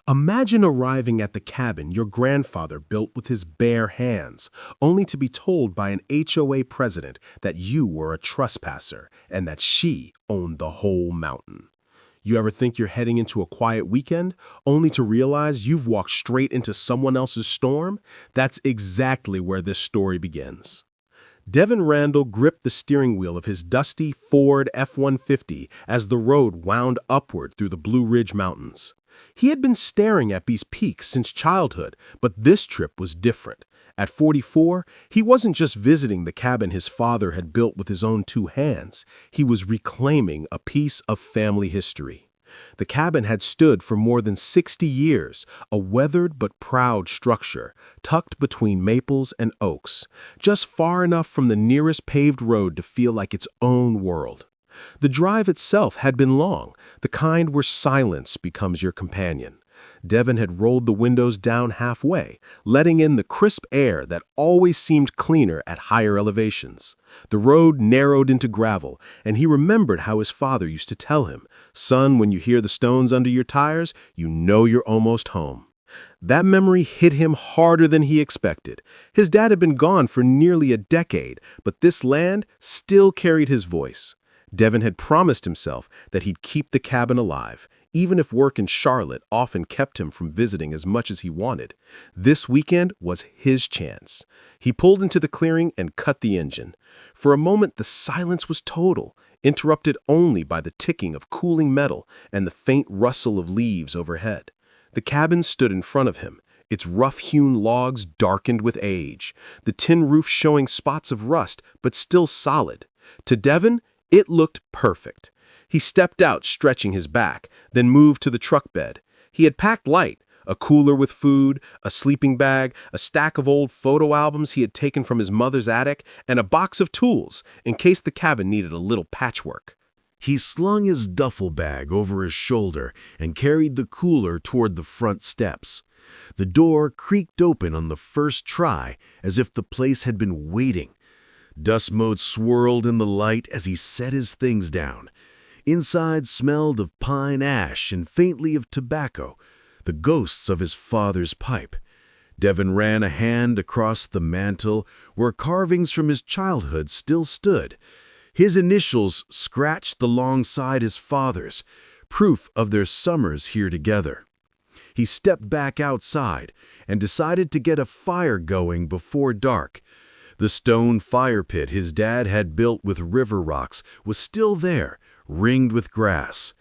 Imagine arriving at the cabin your grandfather built with his bare hands, only to be told by an HOA president that you were a trespasser and that she owned the whole mountain. You ever think you're heading into a quiet weekend, only to realize you've walked straight into someone else's storm? That's exactly where this story begins. Devin Randle gripped the steering wheel of his dusty Ford F-150 as the road wound upward through the Blue Ridge Mountains. He had been staring at these peaks since childhood, but this trip was different. At 44, he wasn't just visiting the cabin his father had built with his own two hands. He was reclaiming a piece of family history. The cabin had stood for more than 60 years, a weathered but proud structure, tucked between maples and oaks, just far enough from the nearest paved road to feel like its own world. The drive itself had been long, the kind where silence becomes your companion. Devin had rolled the windows down halfway, letting in the crisp air that always seemed cleaner at higher elevations. The road narrowed into gravel, and he remembered how his father used to tell him, "Son, when you hear the stones under your tires, you know you're almost home." That memory hit him harder than he expected. His dad had been gone for nearly a decade, but this land still carried his voice. Devin had promised himself that he'd keep the cabin alive, even if work in Charlotte often kept him from visiting as much as he wanted. This weekend was his chance. He pulled into the clearing and cut the engine. For a moment, the silence was total, interrupted only by the ticking of cooling metal and the faint rustle of leaves overhead. The cabin stood in front of him, its rough-hewn logs darkened with age, the tin roof showing spots of rust but still solid. To Devin, it looked perfect. He stepped out, stretching his back, then moved to the truck bed. He had packed light, a cooler with food, a sleeping bag, a stack of old photo albums he had taken from his mother's attic, and a box of tools in case the cabin needed a little patchwork. He slung his duffel bag over his shoulder and carried the cooler toward the front steps. The door creaked open on the first try, as if the place had been waiting. Dust motes swirled in the light as he set his things down. Inside smelled of pine ash and faintly of tobacco, the ghosts of his father's pipe. Devin ran a hand across the mantel where carvings from his childhood still stood. His initials scratched alongside his father's, proof of their summers here together. He stepped back outside and decided to get a fire going before dark. The stone fire pit his dad had built with river rocks was still there, ringed with grass.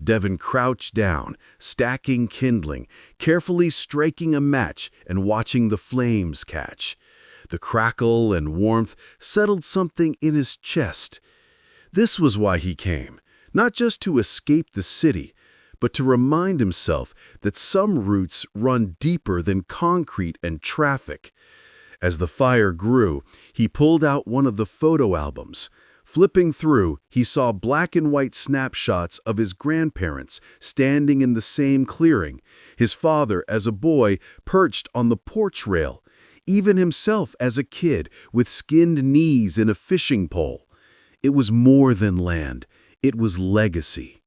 Devin crouched down, stacking kindling, carefully striking a match and watching the flames catch. The crackle and warmth settled something in his chest. This was why he came, not just to escape the city, but to remind himself that some roots run deeper than concrete and traffic. As the fire grew, he pulled out one of the photo albums. Flipping through, he saw black and white snapshots of his grandparents standing in the same clearing, his father as a boy perched on the porch rail, even himself as a kid with skinned knees and a fishing pole. It was more than land, it was legacy.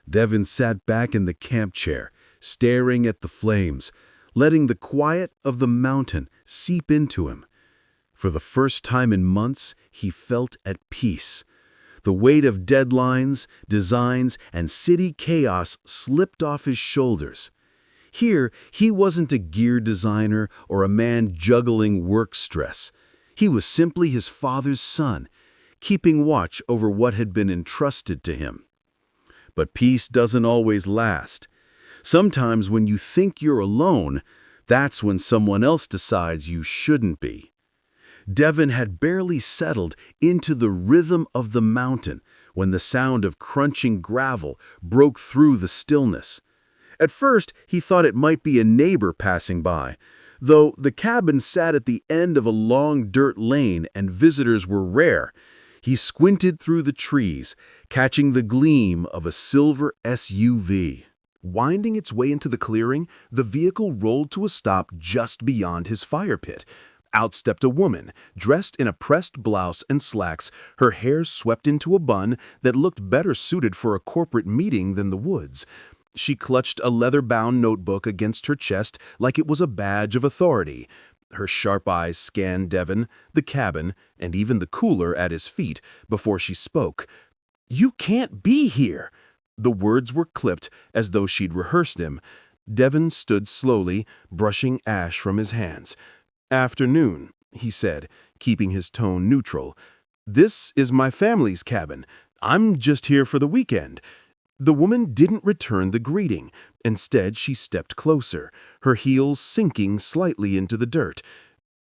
Devin sat back in the camp chair, staring at the flames, letting the quiet of the mountain seep into him. For the first time in months, he felt at peace. The weight of deadlines, designs, and city chaos slipped off his shoulders. Here, he wasn't a gear designer or a man juggling work stress. He was simply his father's son, keeping watch over what had been entrusted to him. But peace doesn't always last. Sometimes when you think you're alone, that's when someone else decides you shouldn't be. Devin had barely settled into the rhythm of the mountain when the sound of crunching gravel broke through the stillness. At first, he thought it might be a neighbor passing by, though the cabin sat at the end of a long dirt lane and visitors were rare. He squinted through the trees, catching the gleam of a silver SUV. Winding its way into the clearing, the vehicle rolled to a stop just beyond his fire pit. Out stepped a woman, dressed in a pressed blouse and slacks, her hair swept into a bun that looked better suited for a corporate meeting than the woods. She clutched a leather-bound notebook against her chest like it was a badge of authority. Her sharp eyes scanned Devin, the cabin, and even the cooler at his feet before she spoke. "You can't be here!" The words were clipped as though she'd rehearsed them. Devin stood slowly, brushing ash from his hands. "Afternoon," he said, keeping his tone neutral. "This is my family's cabin. I'm just here for the weekend." The woman didn't return the greeting. Instead, she stepped closer, her heels sinking slightly into the dirt.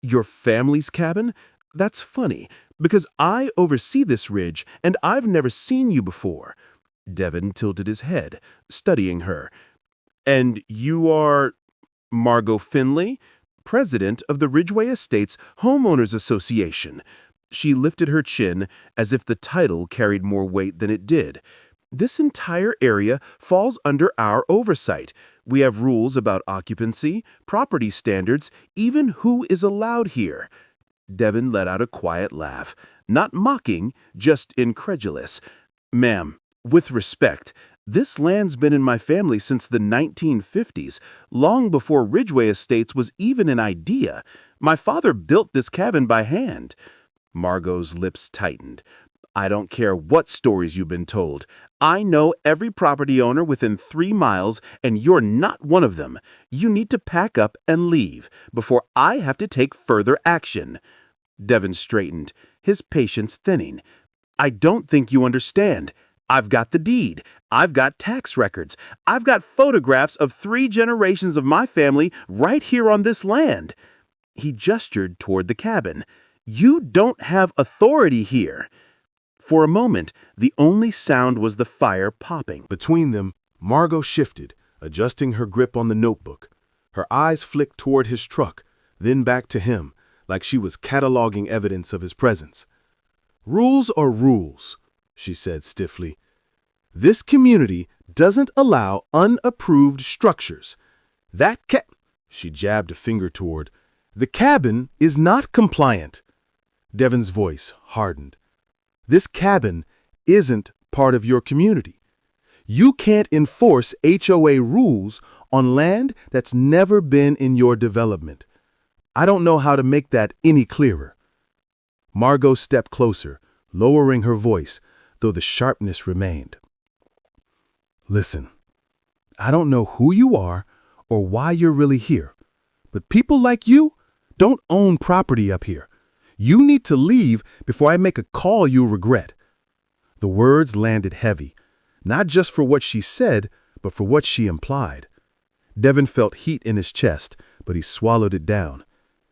"Your family's cabin? That's funny, because I oversee this ridge, and I've never seen you before." Devin tilted his head, studying her. "And you are Margot Finley, president of the Ridgeway Estates Homeowners Association." She lifted her chin as if the title carried more weight than it did. "This entire area falls under our oversight. We have rules about occupancy, property standards, even who is allowed here." Devin let out a quiet laugh, not mocking, just incredulous. "Ma'am, with respect, this land's been in my family since the 1950s, long before Ridgeway Estates was even an idea. My father built this cabin by hand." Margot's lips tightened. "I don't care what stories you've been told. I know every property owner within 3 miles, and you're not one of them. You need to pack up and leave before I have to take further action." Devin straightened, his patience thinning. "I don't think you understand. I've got the deed. I've got tax records. I've got photographs of 3 generations of my family right here on this land." He gestured toward the cabin. "You don't have authority here." For a moment, the only sound was the fire popping. Between them, Margot shifted, adjusting her grip on the notebook. Her eyes flicked toward his truck, then back to him, like she was cataloging evidence of his presence. "Rules are rules," she said stiffly. "This community doesn't allow unapproved structures. She jabbed a finger toward. "The cabin is not compliant." Devin's voice hardened. "This cabin isn't part of your community. You can't enforce HOA rules on land that's never been in your development. I don't know how to make that any clearer." Margot stepped closer, lowering her voice, though the sharpness remained. "Listen, I don't know who you are or why you're really here, but people like you don't own property up here. You need to leave before I make a call you'll regret." The words landed heavy, not just for what she said, but for what she implied. Devin felt heat in his chest, but he swallowed it down.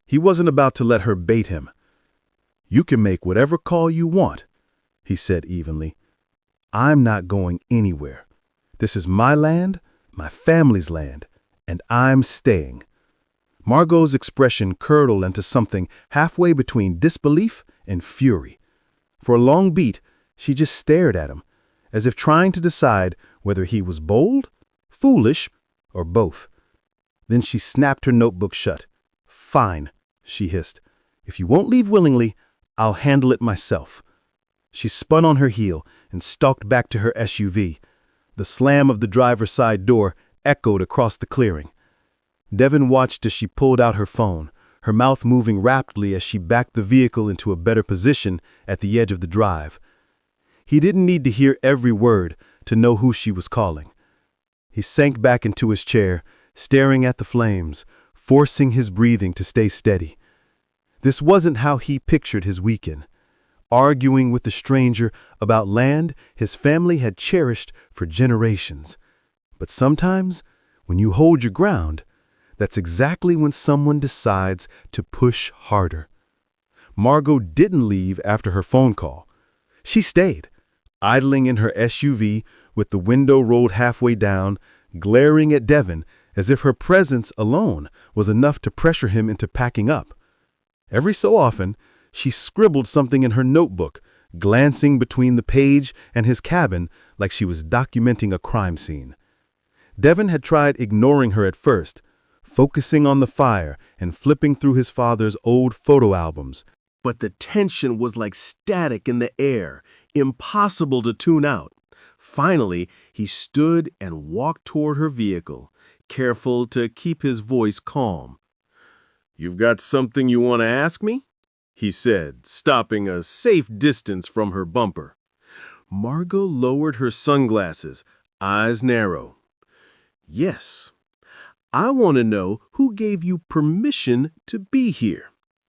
He wasn't about to let her bait him. "You can make whatever call you want," he said evenly. "I'm not going anywhere. This is my land, my family's land, and I'm staying." Margot's expression curdled into something halfway between disbelief and fury. For a long beat, she just stared at him, as if trying to decide whether he was bold, foolish, or both. Then she snapped her notebook shut. "Fine," she hissed. "If you won't leave willingly, I'll handle it myself." She spun on her heel and stalked back to her SUV. The slam of the driver's side door echoed across the clearing. Devin watched as she pulled out her phone, her mouth moving rapidly as she backed the vehicle into a better position at the edge of the drive. He didn't need to hear every word to know who she was calling. He sank back into his chair, staring at the flames, forcing his breathing to stay steady. This wasn't how he pictured his weekend, arguing with the stranger about land his family had cherished for generations. But sometimes, when you hold your ground, that's exactly when someone decides to push harder. Margot didn't leave after her phone call. She stayed, idling in her SUV with the window rolled halfway down, glaring at Devin as if her presence alone was enough to pressure him into packing up. Every so often, she scribbled something in her notebook, glancing between the page and his cabin like she was documenting a crime scene. Devin had tried ignoring her at first, focusing on the fire and flipping through his father's old photo albums. But the tension was like static in the air, impossible to tune out. Finally, he stood and walked toward her vehicle, careful to keep his voice calm. "You've got something you want to ask me?" he said, stopping a safe distance from her bumper. Margot lowered her sunglasses, eyes narrow. "Yes. I want to know who gave you permission to be here,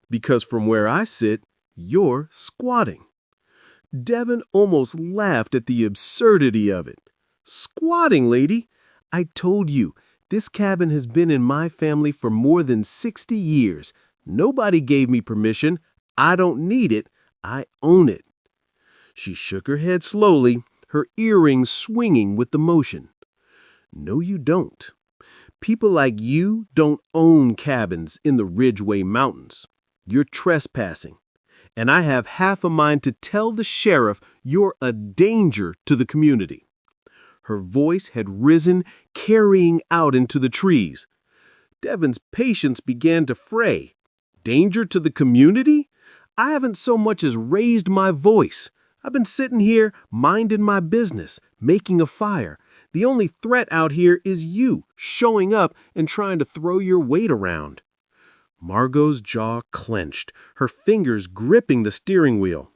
because from where I sit, you're squatting." Devin almost laughed at the absurdity of it. "Squatting, lady? I told you, this cabin has been in my family for more than 60 years. Nobody gave me permission. I don't need it. I own it." She shook her head slowly, her earrings swinging with the motion. "No, you don't. People like you don't own cabins in the Ridgeway Mountains. You're trespassing. And I have half a mind to tell the sheriff you're a danger to the community." Her voice had risen, carrying out into the trees. Devin's patience began to fray. "Danger to the community? I haven't so much as raised my voice. I've been sitting here, minding my business, making a fire. The only threat out here is you showing up and trying to throw your weight around." Margot's jaw clenched, her fingers gripping the steering wheel.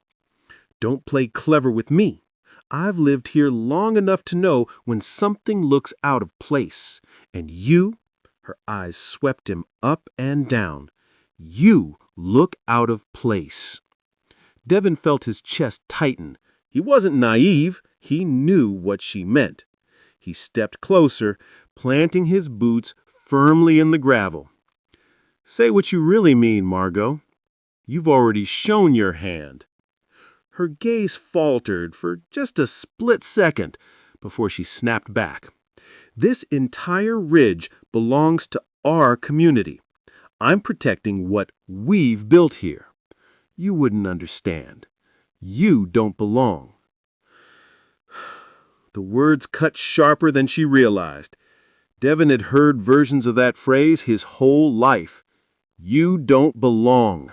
"Don't play clever with me. I've lived here long enough to know when something looks out of place. And you," her eyes swept him up and down, "you look out of place." Devin felt his chest tighten. He wasn't naive. He knew what she meant. He stepped closer, planting his boots firmly in the gravel. "Say what you really mean, Margot. You've already shown your hand." Her gaze faltered for just a split second before she snapped back. "This entire ridge belongs to our community. I'm protecting what we've built here. You wouldn't understand. You don't belong." The words cut sharper than she realized. Devin had heard versions of that phrase his whole life. You don't belong.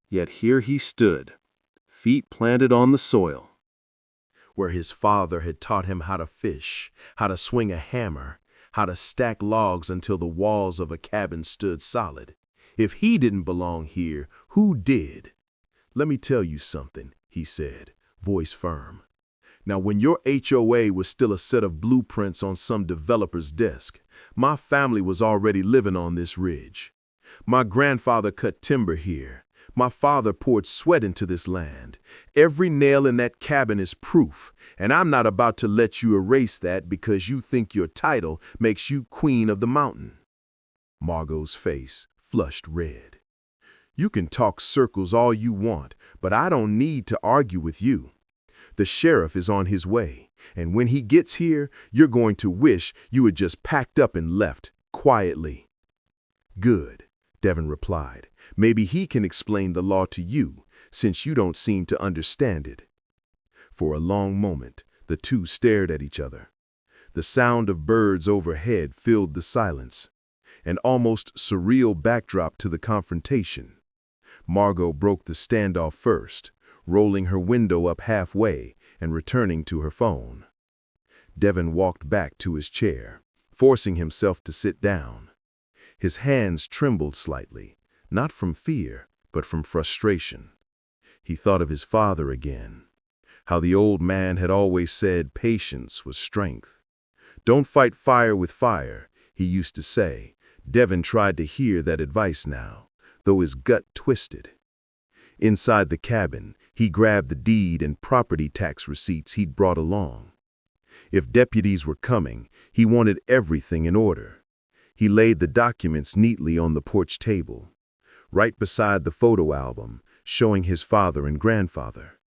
Yet here he stood, feet planted on the soil, where his father had taught him how to fish, how to swing a hammer, how to stack logs until the walls of a cabin stood solid. If he didn't belong here, who did? "Let me tell you something," he said, voice firm. "Now, when your HOA was still a set of blueprints on some developer's desk, my family was already living on this ridge. My grandfather cut timber here. My father poured sweat into this land. Every nail in that cabin is proof, and I'm not about to let you erase that because you think your title makes you queen of the mountain." Margot's face flushed red. "You can talk circles all you want, but I don't need to argue with you. The sheriff is on his way, and when he gets here, you're going to wish you had just packed up and left quietly." "Good," Devin replied. "Maybe he can explain the law to you, since you don't seem to understand it." For a long moment, the two stared at each other. The sound of birds overhead filled the silence, an almost surreal backdrop to the confrontation. Margot broke the standoff first, rolling her window up halfway and returning to her phone. Devin walked back to his chair, forcing himself to sit down. His hands trembled slightly, not from fear, but from frustration. He thought of his father again, how the old man had always said patience was strength. "Don't fight fire with fire," he used to say. Devin tried to hear that advice now, though his gut twisted. Inside the cabin, he grabbed the deed and property tax receipts he'd brought along. If deputies were coming, he wanted everything in order. He laid the documents neatly on the porch table, right beside the photo album showing his father and grandfather.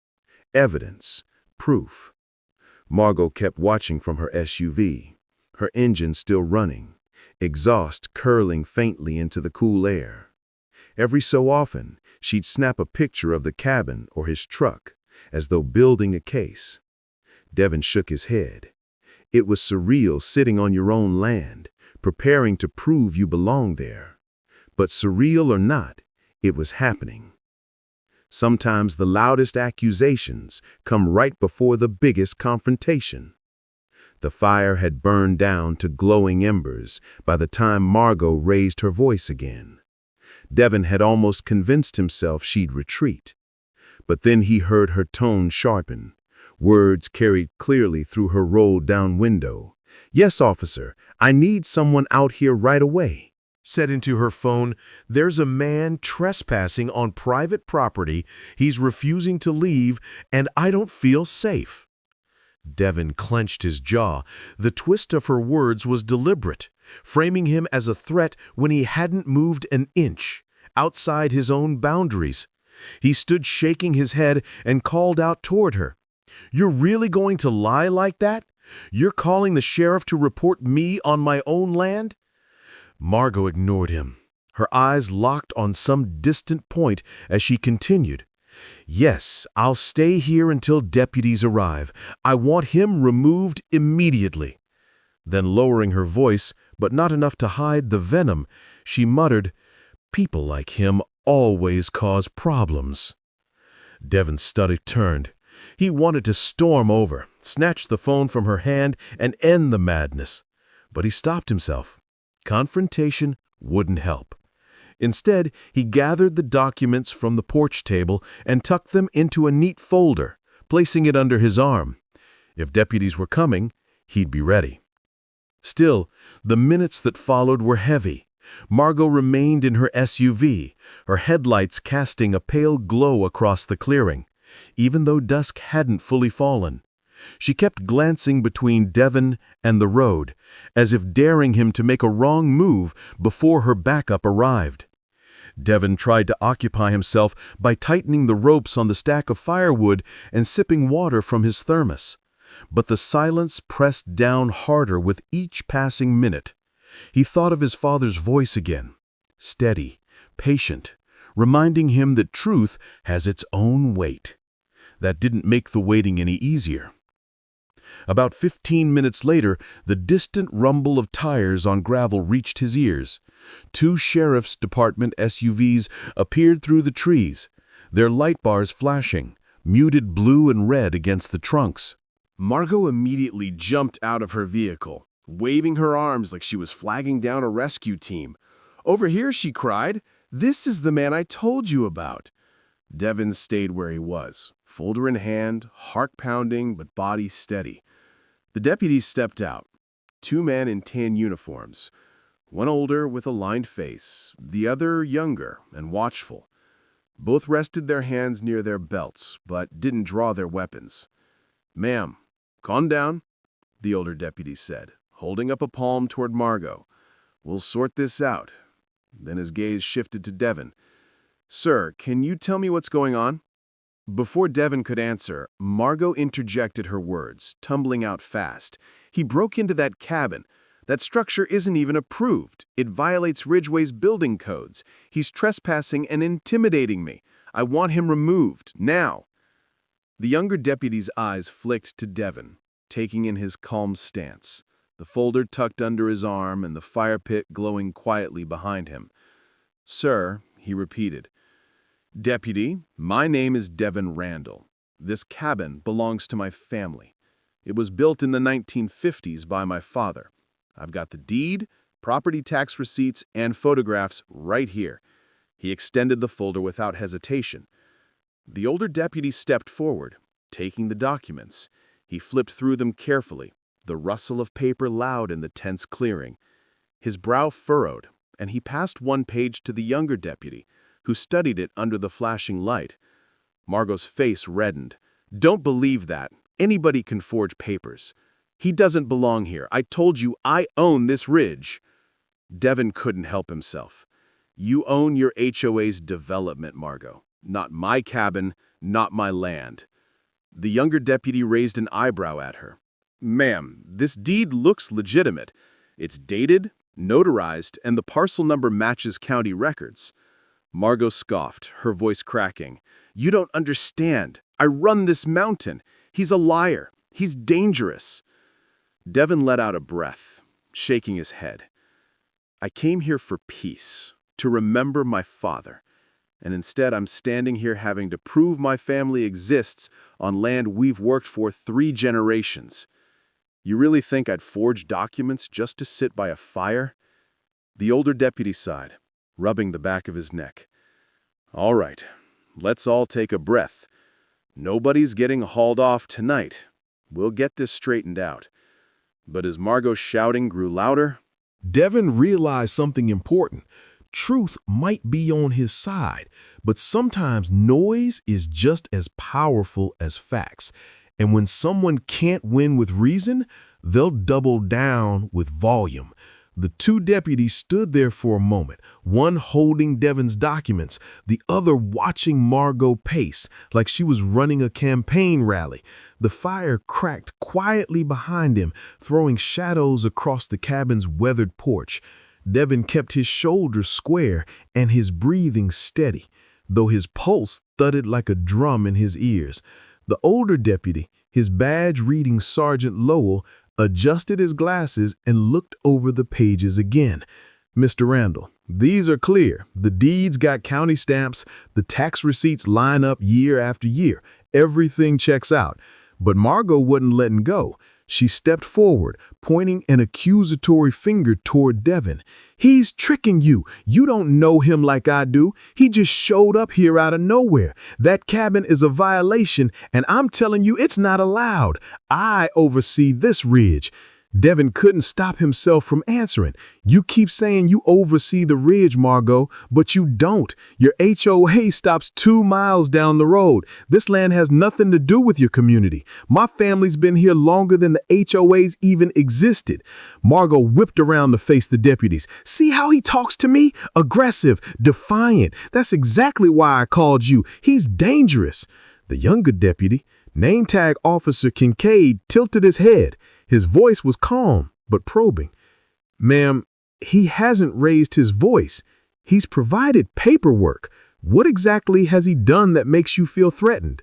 Evidence, proof. Margot kept watching from her SUV, her engine still running, exhaust curling faintly into the cool air. Every so often, she'd snap a picture of the cabin or his truck, as though building a case. Devin shook his head. It was surreal sitting on your own land, preparing to prove you belong there. But surreal or not, it was happening. Sometimes the loudest accusations come right before the biggest confrontation. The fire had burned down to glowing embers by the time Margot raised her voice again. Devin had almost convinced himself she'd retreat. But then he heard her tone sharpen. Words carried clearly through her rolled-down window. "Yes, officer, I need someone out here right away." Said into her phone, "There's a man trespassing on private property. He's refusing to leave, and I don't feel safe." Devin clenched his jaw. The twist of her words was deliberate, framing him as a threat when he hadn't moved an inch outside his own boundaries. He stood shaking his head and called out toward her. "You're really going to lie like that? You're calling the sheriff to report me on my own land?" Margot ignored him, her eyes locked on some distant point as she continued. "Yes, I'll stay here until deputies arrive. I want him removed immediately." Then lowering her voice, but not enough to hide the venom, she muttered, "People like him always cause problems." Devin's stomach turned. He wanted to storm over, snatch the phone from her hand, and end the madness. But he stopped himself. Confrontation wouldn't help. Instead, he gathered the documents from the porch table and tucked them into a neat folder, placing it under his arm. If deputies were coming, he'd be ready. Still, the minutes that followed were heavy. Margot remained in her SUV, her headlights casting a pale glow across the clearing, even though dusk hadn't fully fallen. She kept glancing between Devin and the road, as if daring him to make a wrong move before her backup arrived. Devin tried to occupy himself by tightening the ropes on the stack of firewood and sipping water from his thermos. But the silence pressed down harder with each passing minute. He thought of his father's voice again, steady, patient, reminding him that truth has its own weight. That didn't make the waiting any easier. About 15 minutes later, the distant rumble of tires on gravel reached his ears. 2 sheriff's department SUVs appeared through the trees, their light bars flashing, muted blue and red against the trunks. Margot immediately jumped out of her vehicle, waving her arms like she was flagging down a rescue team. "Over here," she cried. "This is the man I told you about." Devin stayed where he was, folder in hand, heart pounding but body steady. The deputies stepped out. 2 men in tan uniforms, one older with a lined face, the other younger and watchful. Both rested their hands near their belts, but didn't draw their weapons. "Ma'am, calm down," the older deputy said, holding up a palm toward Margot. "We'll sort this out." Then his gaze shifted to Devin. "Sir, can you tell me what's going on?" Before Devin could answer, Margot interjected her words, tumbling out fast. "He broke into that cabin. That structure isn't even approved. It violates Ridgeway's building codes. He's trespassing and intimidating me. I want him removed, now." The younger deputy's eyes flicked to Devin, taking in his calm stance, the folder tucked under his arm and the fire pit glowing quietly behind him. "Sir," he repeated. "Deputy, my name is Devin Randle. This cabin belongs to my family. It was built in the 1950s by my father. I've got the deed, property tax receipts, and photographs right here." He extended the folder without hesitation. The older deputy stepped forward, taking the documents. He flipped through them carefully, the rustle of paper loud in the tense clearing. His brow furrowed, and he passed one page to the younger deputy, who studied it under the flashing light. Margot's face reddened. "Don't believe that. Anybody can forge papers. He doesn't belong here. I told you I own this ridge." Devin couldn't help himself. "You own your HOA's development, Margot. Not my cabin, not my land." The younger deputy raised an eyebrow at her. "Ma'am, this deed looks legitimate. It's dated, notarized, and the parcel number matches county records." Margot scoffed, her voice cracking. "You don't understand. I run this mountain. He's a liar. He's dangerous." Devin let out a breath, shaking his head. "I came here for peace, to remember my father. And instead I'm standing here having to prove my family exists on land we've worked for 3 generations. You really think I'd forge documents just to sit by a fire? The older deputy sighed, rubbing the back of his neck. All right, let's all take a breath. Nobody's getting hauled off tonight. We'll get this straightened out. But as Margot's shouting grew louder, Devin realized something important. Truth might be on his side, but sometimes noise is just as powerful as facts. And when someone can't win with reason, they'll double down with volume. The two deputies stood there for a moment, one holding Devin's documents, the other watching Margot pace like she was running a campaign rally. The fire cracked quietly behind him, throwing shadows across the cabin's weathered porch. Devin kept his shoulders square and his breathing steady, though his pulse thudded like a drum in his ears. The older deputy, his badge reading Sergeant Lowell, adjusted his glasses and looked over the pages again. Mr. Randle, these are clear. The deeds got county stamps. The tax receipts line up year after year. Everything checks out. But Margot wasn't letting go. She stepped forward, pointing an accusatory finger toward Devin. He's tricking you. You don't know him like I do. He just showed up here out of nowhere. That cabin is a violation, and I'm telling you it's not allowed. I oversee this ridge. Devin couldn't stop himself from answering. You keep saying you oversee the ridge, Margot, but you don't. Your HOA stops 2 miles down the road. This land has nothing to do with your community. My family's been here longer than the HOAs even existed. Margot whipped around to face the deputies. See how he talks to me? Aggressive, defiant. That's exactly why I called you. He's dangerous. The younger deputy, name tag Officer Kincaid, tilted his head. His voice was calm, but probing. Ma'am, he hasn't raised his voice. He's provided paperwork. What exactly has he done that makes you feel threatened?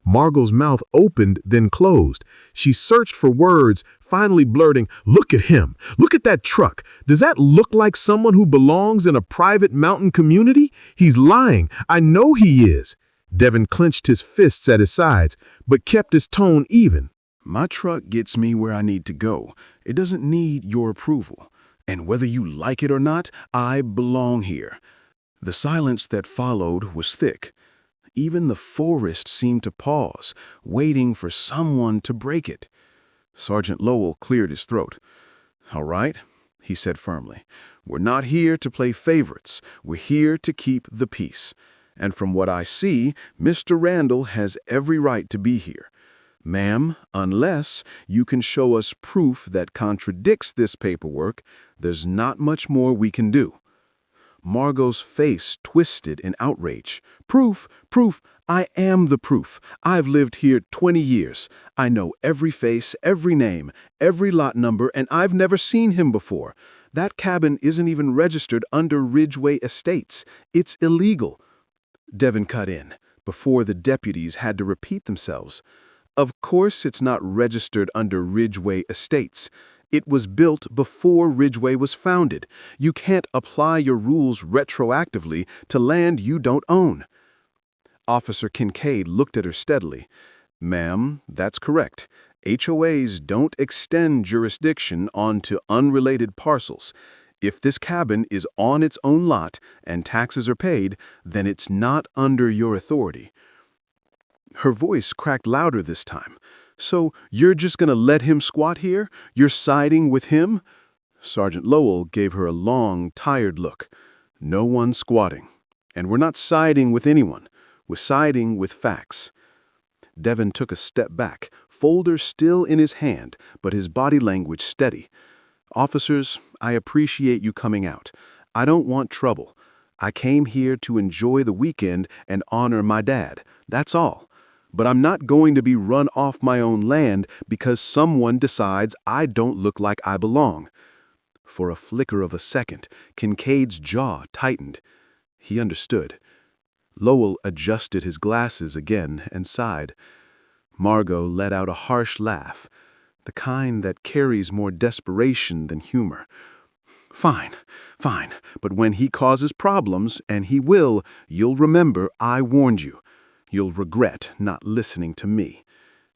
Margot's mouth opened, then closed. She searched for words, finally blurting, "Look at him. Look at that truck. Does that look like someone who belongs in a private mountain community? He's lying. I know he is." Devin clenched his fists at his sides, but kept his tone even. My truck gets me where I need to go. It doesn't need your approval. And whether you like it or not, I belong here. The silence that followed was thick. Even the forest seemed to pause, waiting for someone to break it. Sergeant Lowell cleared his throat. All right, he said firmly. We're not here to play favorites. We're here to keep the peace. And from what I see, Mr. Randle has every right to be here. Ma'am, unless you can show us proof that contradicts this paperwork, there's not much more we can do. Margot's face twisted in outrage. Proof, proof, I am the proof. I've lived here 20 years. I know every face, every name, every lot number, and I've never seen him before. That cabin isn't even registered under Ridgeway Estates. It's illegal. Devin cut in, before the deputies had to repeat themselves. Of course it's not registered under Ridgeway Estates. It was built before Ridgeway was founded. You can't apply your rules retroactively to land you don't own. Officer Kincaid looked at her steadily. Ma'am, that's correct. HOAs don't extend jurisdiction onto unrelated parcels. If this cabin is on its own lot and taxes are paid, then it's not under your authority. Her voice cracked louder this time. So you're just going to let him squat here? You're siding with him? Sergeant Lowell gave her a long, tired look. No one's squatting. And we're not siding with anyone. We're siding with facts. Devin took a step back, folder still in his hand, but his body language steady. Officers, I appreciate you coming out. I don't want trouble. I came here to enjoy the weekend and honor my dad. That's all. But I'm not going to be run off my own land because someone decides I don't look like I belong. For a flicker of a second, Kincaid's jaw tightened. He understood. Lowell adjusted his glasses again and sighed. Margot let out a harsh laugh, the kind that carries more desperation than humor. Fine, fine, but when he causes problems, and he will, you'll remember I warned you. You'll regret not listening to me.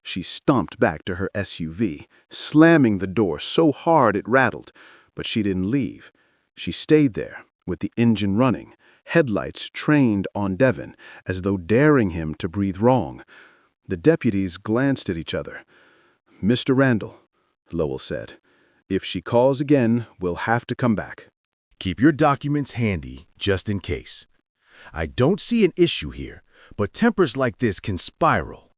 She stomped back to her SUV, slamming the door so hard it rattled, but she didn't leave. She stayed there, with the engine running, headlights trained on Devin, as though daring him to breathe wrong. The deputies glanced at each other. "Mr. Randle," Lowell said, "if she calls again, we'll have to come back." Keep your documents handy, just in case. I don't see an issue here, but tempers like this can spiral.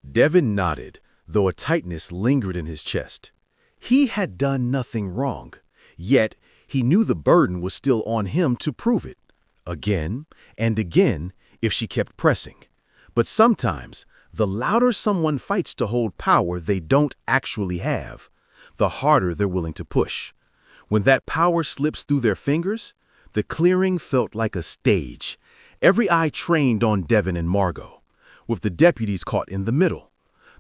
Devin nodded, though a tightness lingered in his chest. He had done nothing wrong, yet he knew the burden was still on him to prove it, again and again if she kept pressing. But sometimes, the louder someone fights to hold power they don't actually have, the harder they're willing to push. When that power slips through their fingers, the clearing felt like a stage, every eye trained on Devin and Margot, with the deputies caught in the middle.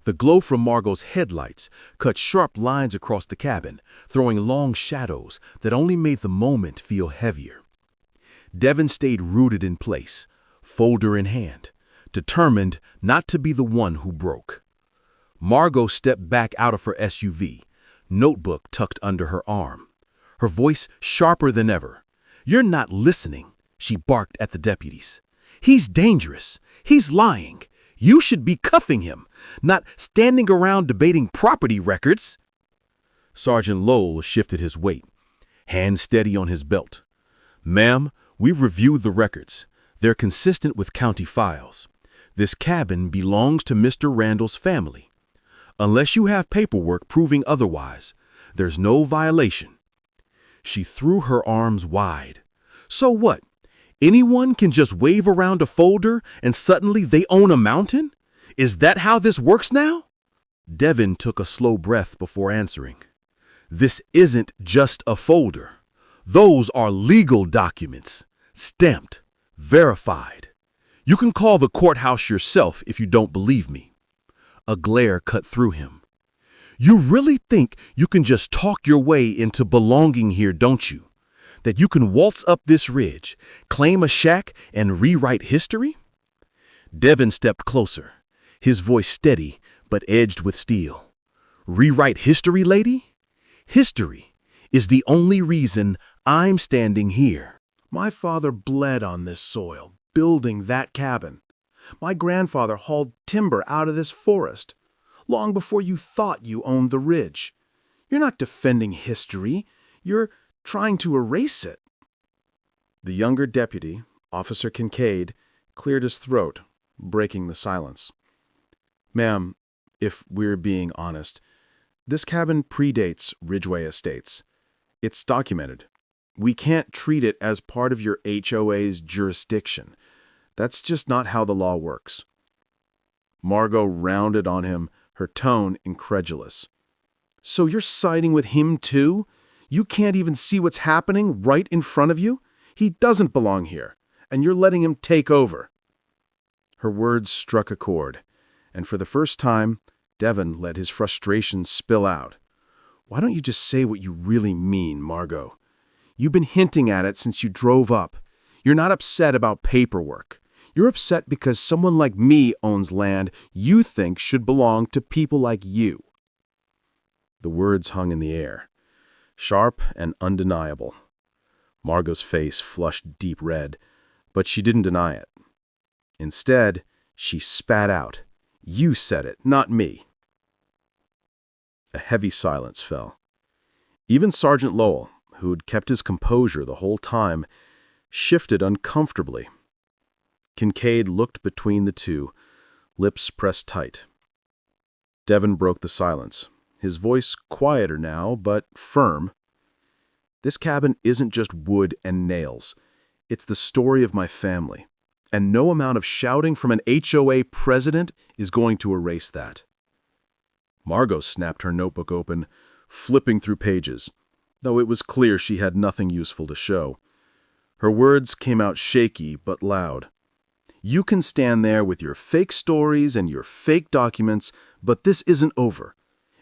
The glow from Margot's headlights cut sharp lines across the cabin, throwing long shadows that only made the moment feel heavier. Devin stayed rooted in place, folder in hand, determined not to be the one who broke. Margot stepped back out of her SUV, notebook tucked under her arm, her voice sharper than ever. "You're not listening," she barked at the deputies. "He's dangerous. He's lying. You should be cuffing him, not standing around debating property records." Sergeant Lowell shifted his weight, hand steady on his belt. "Ma'am, we've reviewed the records. They're consistent with county files. This cabin belongs to Mr. Randle's family. Unless you have paperwork proving otherwise, there's no violation." She threw her arms wide. "So what? Anyone can just wave around a folder and suddenly they own a mountain? Is that how this works now?" Devin took a slow breath before answering. "This isn't just a folder. Those are legal documents, stamped, verified. You can call the courthouse yourself if you don't believe me." A glare cut through him. "You really think you can just talk your way into belonging here, don't you? That you can waltz up this ridge, claim a shack, and rewrite history?" Devin stepped closer, his voice steady but edged with steel. "Rewrite history, lady? History is the only reason I'm standing here." My father bled on this soil, building that cabin. My grandfather hauled timber out of this forest, long before you thought you owned the ridge. You're not defending history. You're trying to erase it. The younger deputy, Officer Kincaid, cleared his throat, breaking the silence. "Ma'am, if we're being honest, this cabin predates Ridgeway Estates. It's documented. We can't treat it as part of your HOA's jurisdiction. That's just not how the law works." Margot rounded on him, her tone incredulous. "So you're siding with him too? You can't even see what's happening right in front of you? He doesn't belong here, and you're letting him take over." Her words struck a chord, and for the first time, Devin let his frustration spill out. "Why don't you just say what you really mean, Margot? You've been hinting at it since you drove up. You're not upset about paperwork. You're upset because someone like me owns land you think should belong to people like you." The words hung in the air, sharp and undeniable. Margot's face flushed deep red, but she didn't deny it. Instead, she spat out, "You said it, not me." A heavy silence fell. Even Sergeant Lowell, who'd kept his composure the whole time, shifted uncomfortably. Kincaid looked between the two, lips pressed tight. Devin broke the silence, his voice quieter now, but firm. "This cabin isn't just wood and nails. It's the story of my family, and no amount of shouting from an HOA president is going to erase that." Margot snapped her notebook open, flipping through pages, though it was clear she had nothing useful to show. Her words came out shaky but loud. "You can stand there with your fake stories and your fake documents, but this isn't over.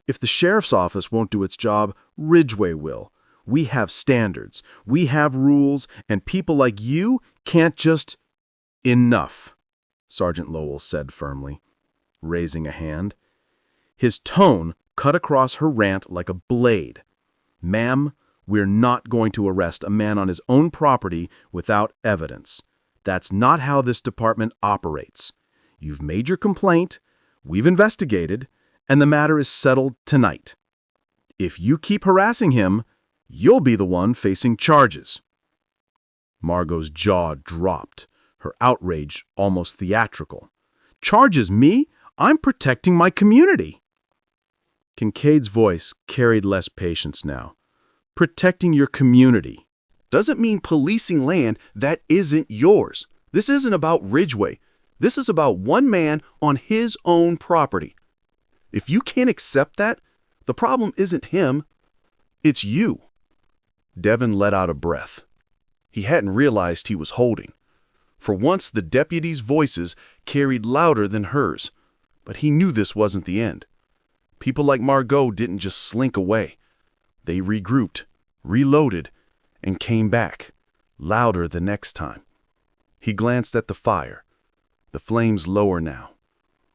If the sheriff's office won't do its job, Ridgeway will. We have standards, we have rules, and people like you can't just—" "Enough," Sergeant Lowell said firmly, raising a hand. His tone cut across her rant like a blade. "Ma'am, we're not going to arrest a man on his own property without evidence. That's not how this department operates. You've made your complaint, we've investigated, and the matter is settled tonight. If you keep harassing him, you'll be the one facing charges." Margot's jaw dropped, her outrage almost theatrical. "Charges me? I'm protecting my community." Kincaid's voice carried less patience now. "Protecting your community doesn't mean policing land that isn't yours. This isn't about Ridgeway. This is about one man on his own property. If you can't accept that, the problem isn't him, it's you." Devin let out a breath. He hadn't realized he was holding. For once, the deputies' voices carried louder than hers, but he knew this wasn't the end. People like Margot didn't just slink away. They regrouped, reloaded, and came back, louder the next time. He glanced at the fire, the flames lower now,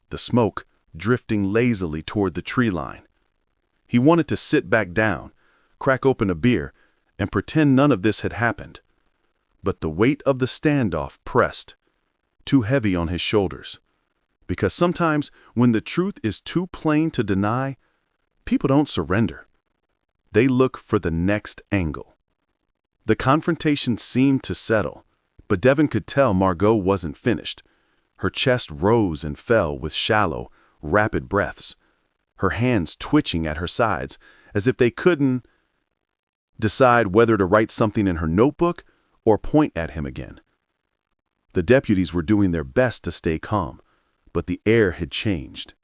the smoke drifting lazily toward the tree line. He wanted to sit back down, crack open a beer, and pretend none of this had happened. But the weight of the standoff pressed, too heavy on his shoulders. Because sometimes, when the truth is too plain to deny, people don't surrender. They look for the next angle. The confrontation seemed to settle, but Devin could tell Margot wasn't finished. Her chest rose and fell with shallow, rapid breaths, her hands twitching at her sides as if they couldn't decide whether to write something in her notebook or point at him again. The deputies were doing their best to stay calm, but the air had changed.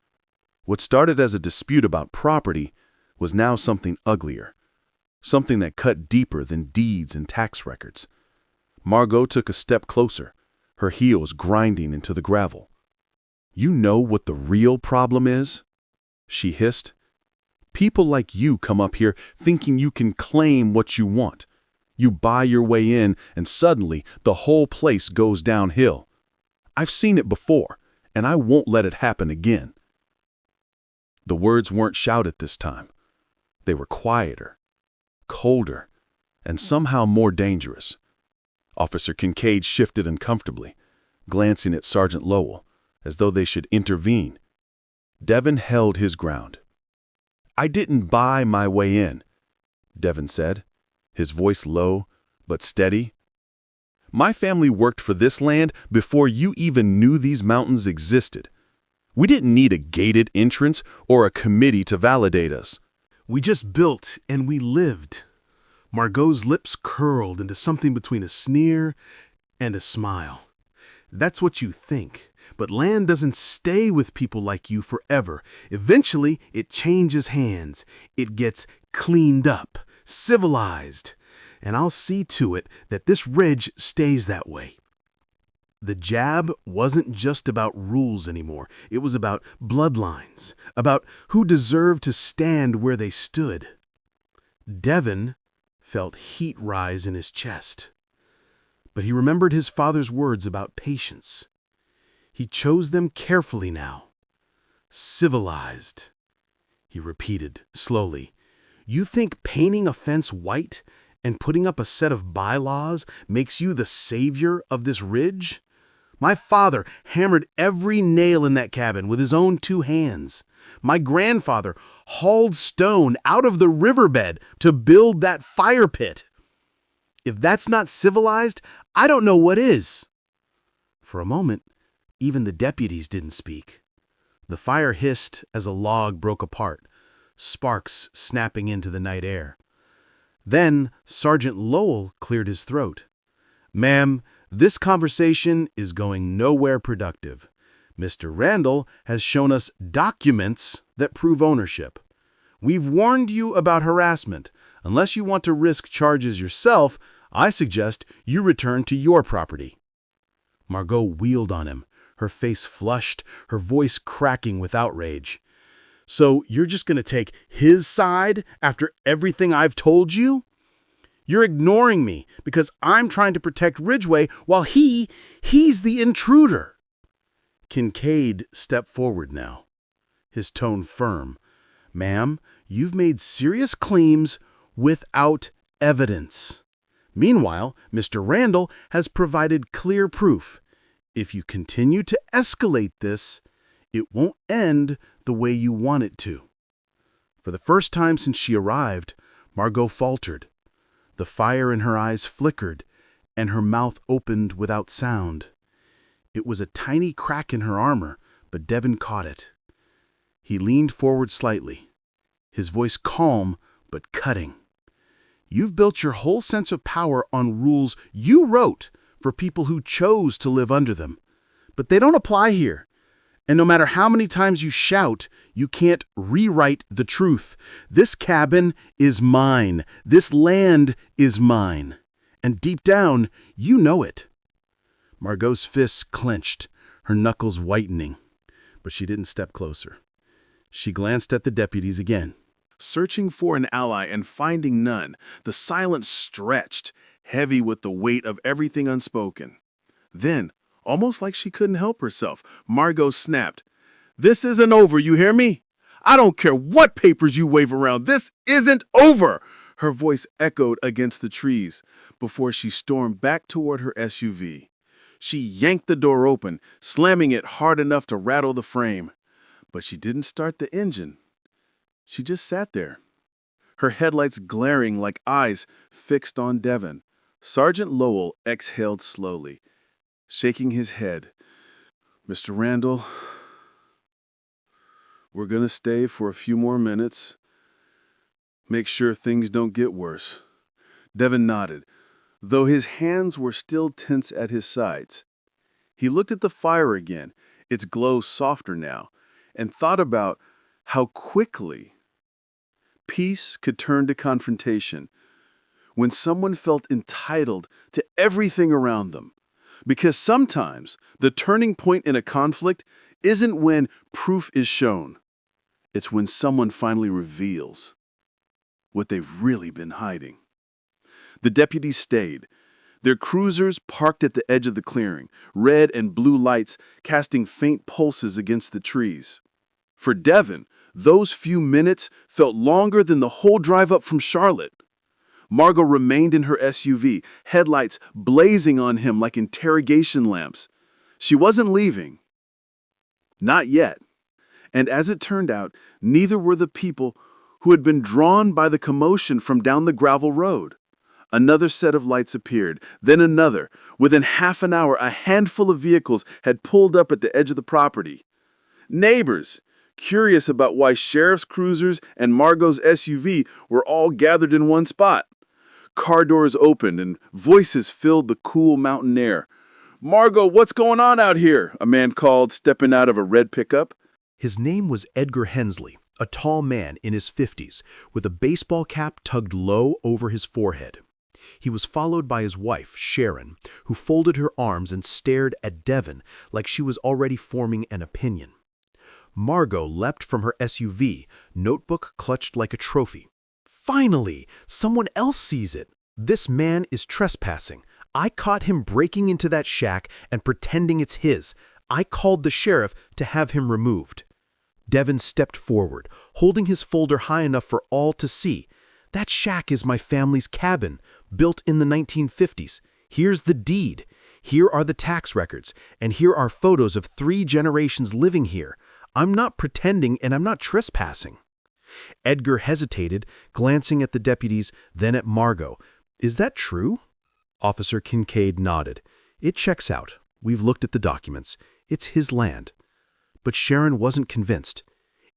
What started as a dispute about property was now something uglier, something that cut deeper than deeds and tax records. Margot took a step closer, her heels grinding into the gravel. "You know what the real problem is?" she hissed. "People like you come up here thinking you can claim what you want. You buy your way in, and suddenly the whole place goes downhill. I've seen it before, and I won't let it happen again." The words weren't shouted this time. They were quieter, colder, and somehow more dangerous. Officer Kincaid shifted uncomfortably, glancing at Sergeant Lowell, as though they should intervene. Devin held his ground. "I didn't buy my way in," Devin said, his voice low but steady. "My family worked for this land before you even knew these mountains existed. We didn't need a gated entrance or a committee to validate us. We just built and we lived." Margot's lips curled into something between a sneer and a smile. "That's what you think, but land doesn't stay with people like you forever. Eventually, it changes hands. It gets cleaned up, civilized, and I'll see to it that this ridge stays that way." The jab wasn't just about rules anymore. It was about bloodlines, about who deserved to stand where they stood. Devin felt heat rise in his chest, but he remembered his father's words about patience. He chose them carefully now. "Civilized," he repeated slowly. "You think painting a fence white and putting up a set of bylaws makes you the savior of this ridge? My father hammered every nail in that cabin with his own 2 hands. My grandfather hauled stone out of the riverbed to build that fire pit. If that's not civilized, I don't know what is." For a moment, even the deputies didn't speak. The fire hissed as a log broke apart, sparks snapping into the night air. Then Sergeant Lowell cleared his throat. "Ma'am, this conversation is going nowhere productive. Mr. Randle has shown us documents that prove ownership. We've warned you about harassment. Unless you want to risk charges yourself, I suggest you return to your property." Margot wheeled on him, her face flushed, her voice cracking with outrage. "So you're just going to take his side after everything I've told you? You're ignoring me because I'm trying to protect Ridgeway while he's the intruder." Kincaid stepped forward now, his tone firm, Ma'am, you've made serious claims without evidence. Meanwhile, Mr. Randle has provided clear proof. If you continue to escalate this, it won't end the way you want it to." For the first time since she arrived, Margot faltered. The fire in her eyes flickered, and her mouth opened without sound. It was a tiny crack in her armor, but Devin caught it. He leaned forward slightly, his voice calm but cutting. "You've built your whole sense of power on rules you wrote for people who chose to live under them. But they don't apply here. And no matter how many times you shout, you can't rewrite the truth. This cabin is mine. This land is mine. And deep down, you know it." Margot's fists clenched, her knuckles whitening. But she didn't step closer. She glanced at the deputies again. Searching for an ally and finding none, the silence stretched, heavy with the weight of everything unspoken. Then, almost like she couldn't help herself, Margot snapped, "This isn't over, you hear me? I don't care what papers you wave around, this isn't over!" Her voice echoed against the trees before she stormed back toward her SUV. She yanked the door open, slamming it hard enough to rattle the frame. But she didn't start the engine. She just sat there, her headlights glaring like eyes fixed on Devin. Sergeant Lowell exhaled slowly, shaking his head. "Mr. Randle, we're going to stay for a few more minutes. Make sure things don't get worse." Devin nodded, though his hands were still tense at his sides. He looked at the fire again, its glow softer now, and thought about how quickly peace could turn to confrontation when someone felt entitled to everything around them. Because sometimes the turning point in a conflict isn't when proof is shown. It's when someone finally reveals what they've really been hiding. The deputies stayed, their cruisers parked at the edge of the clearing, red and blue lights casting faint pulses against the trees. For Devin, those few minutes felt longer than the whole drive up from Charlotte. Margot remained in her SUV, headlights blazing on him like interrogation lamps. She wasn't leaving. Not yet. And as it turned out, neither were the people who had been drawn by the commotion from down the gravel road. Another set of lights appeared, then another. Within half an hour, a handful of vehicles had pulled up at the edge of the property. Neighbors, curious about why sheriff's cruisers and Margot's SUV were all gathered in one spot. Car doors opened and voices filled the cool mountain air. "Margot, what's going on out here?" a man called, stepping out of a red pickup. His name was Edgar Hensley, a tall man in his 50s, with a baseball cap tugged low over his forehead. He was followed by his wife, Sharon, who folded her arms and stared at Devin like she was already forming an opinion. Margot leapt from her SUV, notebook clutched like a trophy. "Finally! Someone else sees it! This man is trespassing. I caught him breaking into that shack and pretending it's his. I called the sheriff to have him removed." Devin stepped forward, holding his folder high enough for all to see. "That shack is my family's cabin, built in the 1950s. Here's the deed. Here are the tax records, and here are photos of 3 generations living here. I'm not pretending, and I'm not trespassing." Edgar hesitated, glancing at the deputies, then at Margot. "Is that true?" Officer Kincaid nodded. "It checks out. We've looked at the documents. It's his land." But Sharon wasn't convinced.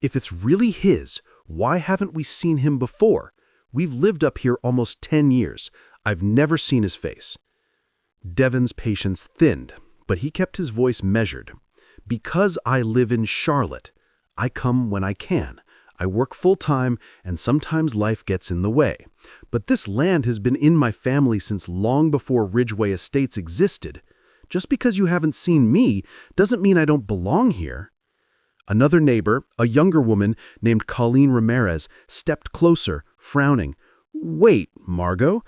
"If it's really his, why haven't we seen him before? We've lived up here almost 10 years. I've never seen his face." Devin's patience thinned, but he kept his voice measured. "Because I live in Charlotte. I come when I can. I work full-time, and sometimes life gets in the way. But this land has been in my family since long before Ridgeway Estates existed. Just because you haven't seen me doesn't mean I don't belong here." Another neighbor, a younger woman named Colleen Ramirez, stepped closer, frowning. "Wait, Margot,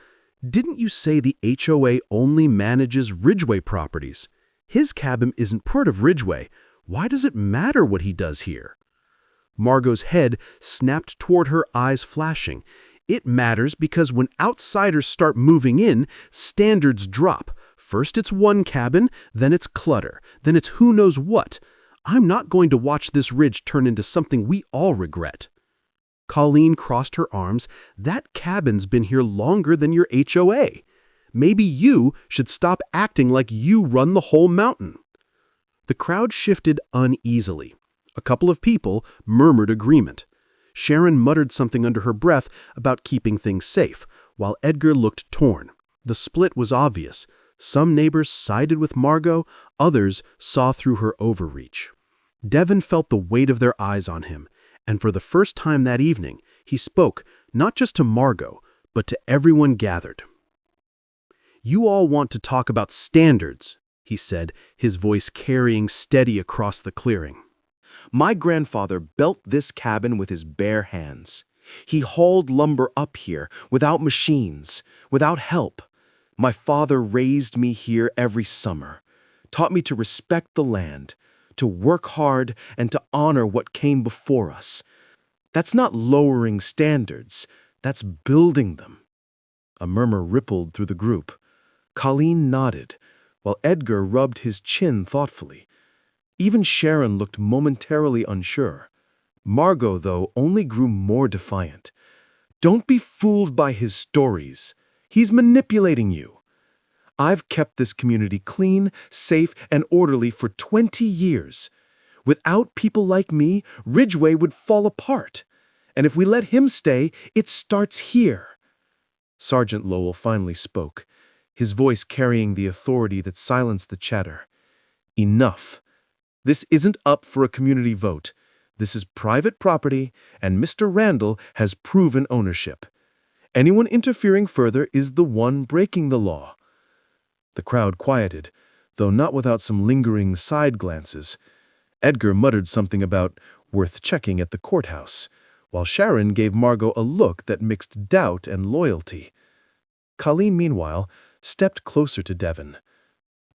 didn't you say the HOA only manages Ridgeway properties? His cabin isn't part of Ridgeway. Why does it matter what he does here?" Margot's head snapped toward her, eyes flashing. It matters because when outsiders start moving in, standards drop. First it's one cabin, then it's clutter, then it's who knows what. I'm not going to watch this ridge turn into something we all regret. Colleen crossed her arms. That cabin's been here longer than your HOA. Maybe you should stop acting like you run the whole mountain. The crowd shifted uneasily. A couple of people murmured agreement. Sharon muttered something under her breath about keeping things safe, while Edgar looked torn. The split was obvious. Some neighbors sided with Margot, others saw through her overreach. Devin felt the weight of their eyes on him, and for the first time that evening, he spoke not just to Margot, but to everyone gathered. "You all want to talk about standards," he said, his voice carrying steady across the clearing. My grandfather built this cabin with his bare hands. He hauled lumber up here without machines, without help. My father raised me here every summer, taught me to respect the land, to work hard, and to honor what came before us. That's not lowering standards, that's building them. A murmur rippled through the group. Colleen nodded, while Edgar rubbed his chin thoughtfully. Even Sharon looked momentarily unsure. Margot, though, only grew more defiant. Don't be fooled by his stories. He's manipulating you. I've kept this community clean, safe, and orderly for 20 years. Without people like me, Ridgeway would fall apart. And if we let him stay, it starts here. Sergeant Lowell finally spoke, his voice carrying the authority that silenced the chatter. Enough. This isn't up for a community vote. This is private property, and Mr. Randle has proven ownership. Anyone interfering further is the one breaking the law. The crowd quieted, though not without some lingering side glances. Edgar muttered something about worth checking at the courthouse, while Sharon gave Margot a look that mixed doubt and loyalty. Colleen, meanwhile, stepped closer to Devin.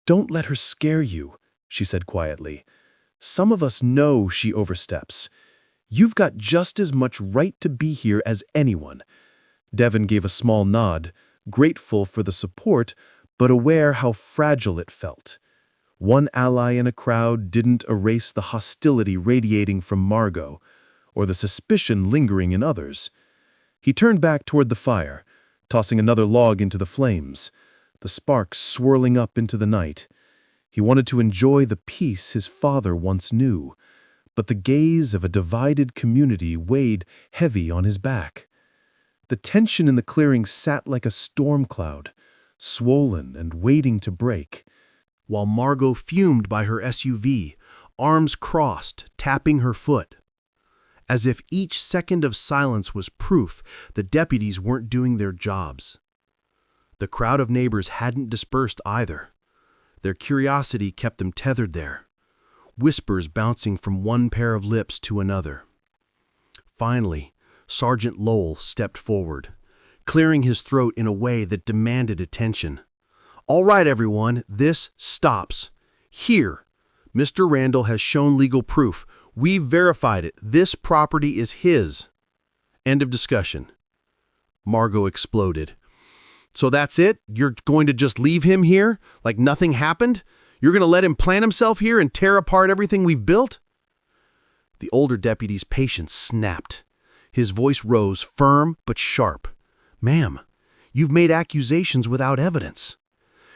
"Don't let her scare you," she said quietly. "Some of us know she oversteps. You've got just as much right to be here as anyone." Devin gave a small nod, grateful for the support, but aware how fragile it felt. One ally in a crowd didn't erase the hostility radiating from Margot, or the suspicion lingering in others. He turned back toward the fire, tossing another log into the flames, the sparks swirling up into the night. He wanted to enjoy the peace his father once knew, but the gaze of a divided community weighed heavy on his back. The tension in the clearing sat like a storm cloud, swollen and waiting to break. While Margot fumed by her SUV, arms crossed, tapping her foot. As if each second of silence was proof the deputies weren't doing their jobs. The crowd of neighbors hadn't dispersed either. Their curiosity kept them tethered there, whispers bouncing from one pair of lips to another. Finally, Sergeant Lowell stepped forward, clearing his throat in a way that demanded attention. "All right, everyone, this stops. Here, Mr. Randle has shown legal proof. We've verified it. This property is his." End of discussion. Margot exploded. "So that's it? You're going to just leave him here, like nothing happened? You're going to let him plant himself here and tear apart everything we've built?" The older deputy's patience snapped. His voice rose, firm but sharp. "Ma'am, you've made accusations without evidence.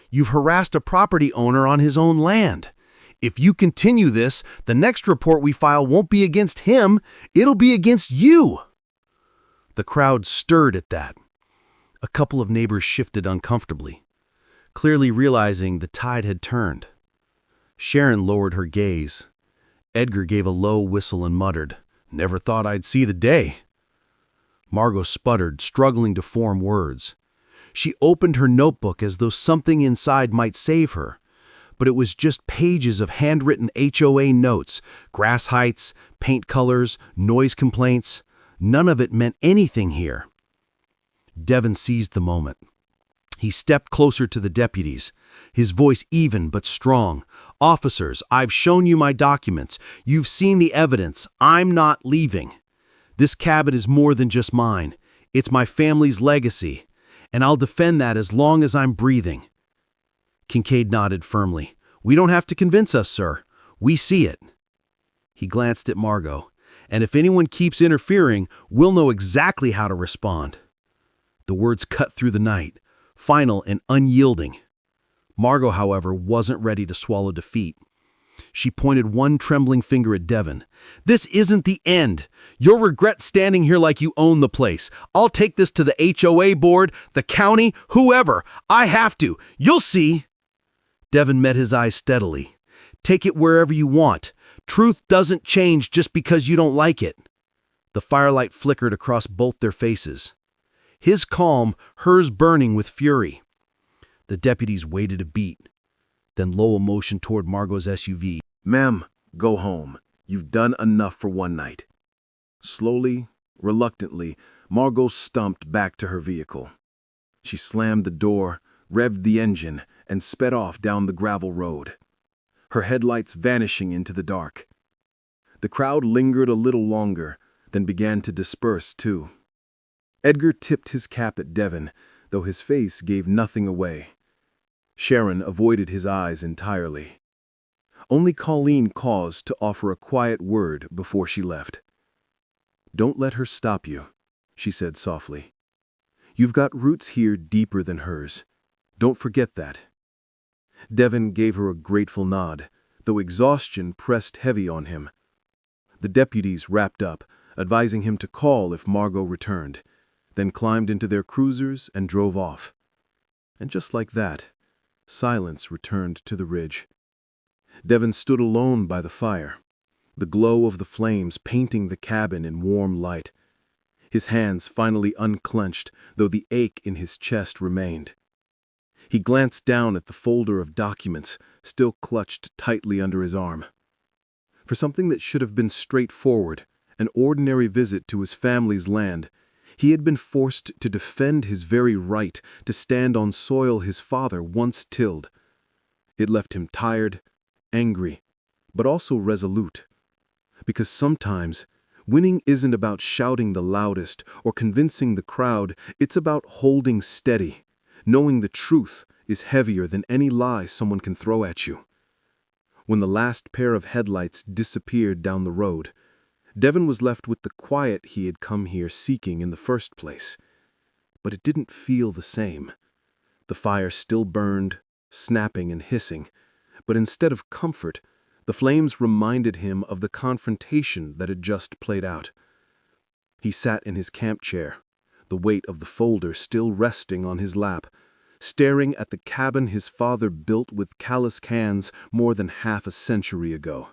You've harassed a property owner on his own land. If you continue this, the next report we file won't be against him, it'll be against you." The crowd stirred at that. A couple of neighbors shifted uncomfortably, clearly realizing the tide had turned. Sharon lowered her gaze. Edgar gave a low whistle and muttered, "Never thought I'd see the day." Margot sputtered, struggling to form words. She opened her notebook as though something inside might save her, but it was just pages of handwritten HOA notes, grass heights, paint colors, noise complaints. None of it meant anything here. Devin seized the moment. He stepped closer to the deputies, his voice even but strong. "Officers, I've shown you my documents. You've seen the evidence. I'm not leaving. This cabin is more than just mine. It's my family's legacy, and I'll defend that as long as I'm breathing." Kincaid nodded firmly. "We don't have to convince us, sir. We see it." He glanced at Margot. "And if anyone keeps interfering, we'll know exactly how to respond." The words cut through the night, final and unyielding. Margot, however, wasn't ready to swallow defeat. She pointed one trembling finger at Devin. "This isn't the end. You'll regret standing here like you own the place. I'll take this to the HOA board, the county, whoever. I have to. You'll see." Devin met his eyes steadily. "Take it wherever you want. Truth doesn't change just because you don't like it." The firelight flickered across both their faces. His calm, hers burning with fury. The deputies waited a beat. Then Lowell motioned toward Margot's SUV. "Ma'am, go home. You've done enough for one night." Slowly, reluctantly, Margot stumped back to her vehicle. She slammed the door, revved the engine, and sped off down the gravel road, her headlights vanishing into the dark. The crowd lingered a little longer, then began to disperse too. Edgar tipped his cap at Devin, though his face gave nothing away. Sharon avoided his eyes entirely. Only Colleen paused to offer a quiet word before she left. "Don't let her stop you," she said softly. "You've got roots here deeper than hers. Don't forget that." Devin gave her a grateful nod, though exhaustion pressed heavy on him. The deputies wrapped up, advising him to call if Margot returned, then climbed into their cruisers and drove off. And just like that, silence returned to the ridge. Devin stood alone by the fire, the glow of the flames painting the cabin in warm light. His hands finally unclenched, though the ache in his chest remained. He glanced down at the folder of documents, still clutched tightly under his arm. For something that should have been straightforward, an ordinary visit to his family's land, he had been forced to defend his very right to stand on soil his father once tilled. It left him tired, angry, but also resolute. Because sometimes, winning isn't about shouting the loudest or convincing the crowd, it's about holding steady, knowing the truth is heavier than any lie someone can throw at you. When the last pair of headlights disappeared down the road, Devin was left with the quiet he had come here seeking in the first place. But it didn't feel the same. The fire still burned, snapping and hissing, but instead of comfort, the flames reminded him of the confrontation that had just played out. He sat in his camp chair, the weight of the folder still resting on his lap, staring at the cabin his father built with calloused hands more than half a century ago.